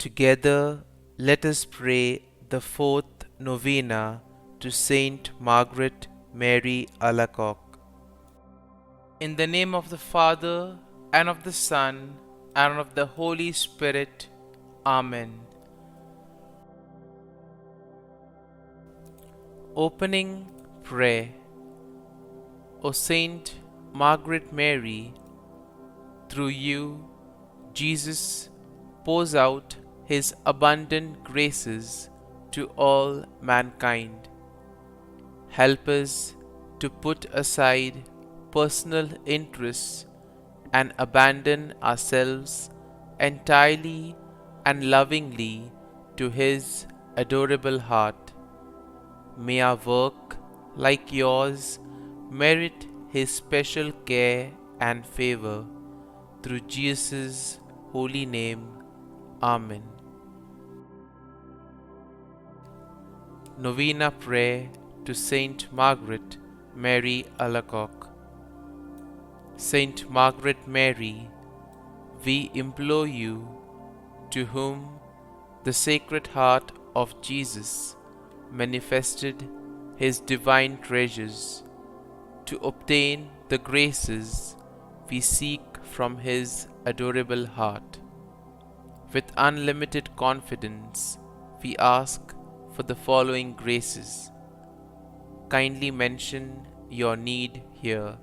Together, let us pray the fourth novena to St Margaret Mary Alacoque. In the name of the Father, and of the Son, and of the Holy Spirit. Amen. Opening Prayer. O Saint Margaret Mary, through you, Jesus pours out his abundant graces to all mankind. Help us to put aside personal interests and abandon ourselves entirely and lovingly to his adorable heart. May our work, like yours, merit his special care and favor. Through Jesus' holy name. Amen. Novena Prayer to St Margaret Mary Alacoque. Saint Margaret Mary, we implore you, to whom the Sacred Heart of Jesus manifested his divine treasures, to obtain the graces we seek from his adorable heart. With unlimited confidence, we ask for the following graces. Kindly mention your need here.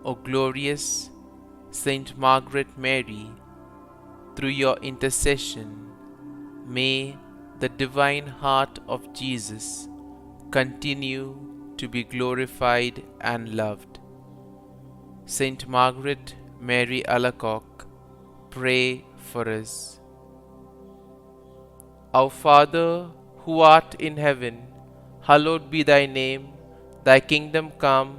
O glorious Saint Margaret Mary, through your intercession, may the divine heart of Jesus continue to be glorified and loved. Saint Margaret Mary Alacoque, pray for us. Our Father, who art in heaven, hallowed be thy name. Thy kingdom come,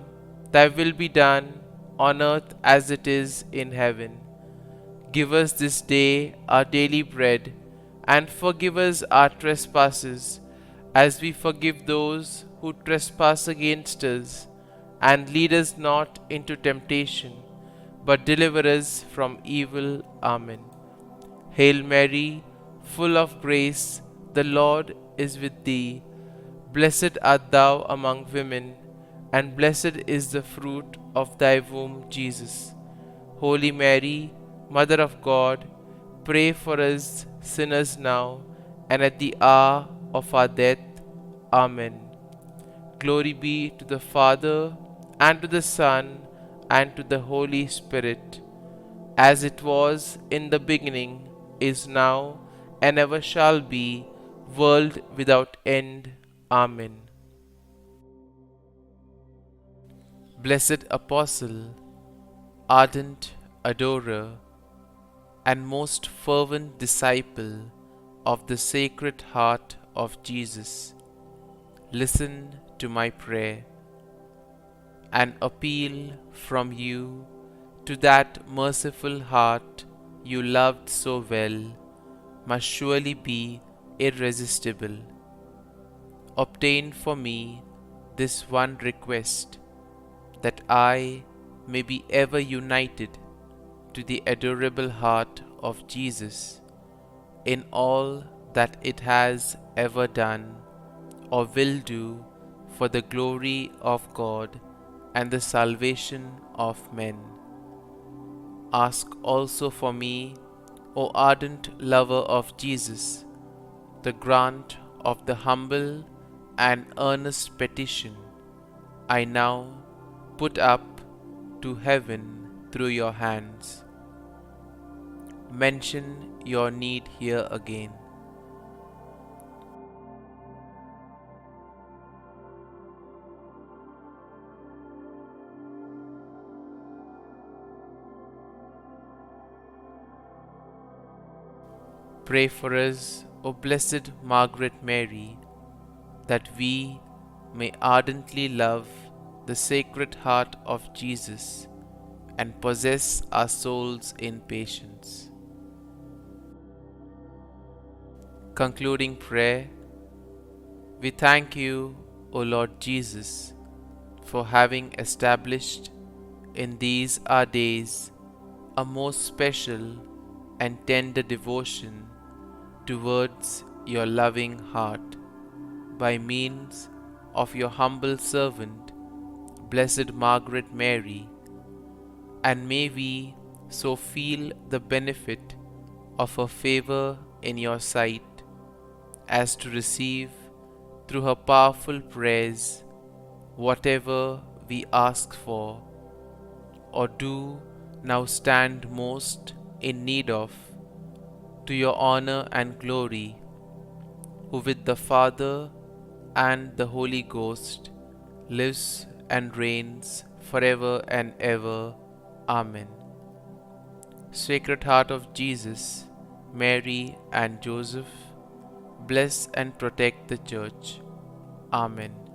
thy will be done, on earth as it is in heaven. Give us this day our daily bread, and forgive us our trespasses, as we forgive those who trespass against us. And lead us not into temptation, but deliver us from evil. Amen. Hail Mary, full of grace, the Lord is with thee. Blessed art thou among women, and blessed is the fruit of thy womb, Jesus. Holy Mary, Mother of God, pray for us sinners now and at the hour of our death. Amen. Glory be to the Father, and to the Son, and to the Holy Spirit, as it was in the beginning, is now, and ever shall be, world without end. Amen. Blessed Apostle, ardent adorer, and most fervent disciple of the Sacred Heart of Jesus, listen to my prayer. An appeal from you to that merciful heart you loved so well must surely be irresistible. Obtain for me this one request, that I may be ever united to the adorable heart of Jesus in all that it has ever done or will do for the glory of God and the salvation of men. Ask also for me, O ardent lover of Jesus, the grant of the humble and earnest petition I now put up to heaven through your hands. Mention your need here again. Pray for us, O Blessed Margaret Mary, that we may ardently love the Sacred Heart of Jesus and possess our souls in patience. Concluding prayer. We thank you, O Lord Jesus, for having established in these our days a most special and tender devotion towards your loving heart by means of your humble servant, Blessed Margaret Mary, and may we so feel the benefit of her favor in your sight as to receive through her powerful prayers whatever we ask for or do now stand most in need of, to your honor and glory, who with the Father and the Holy Ghost lives and reigns forever and ever. Amen. Sacred Heart of Jesus, Mary and Joseph, bless and protect the Church. Amen.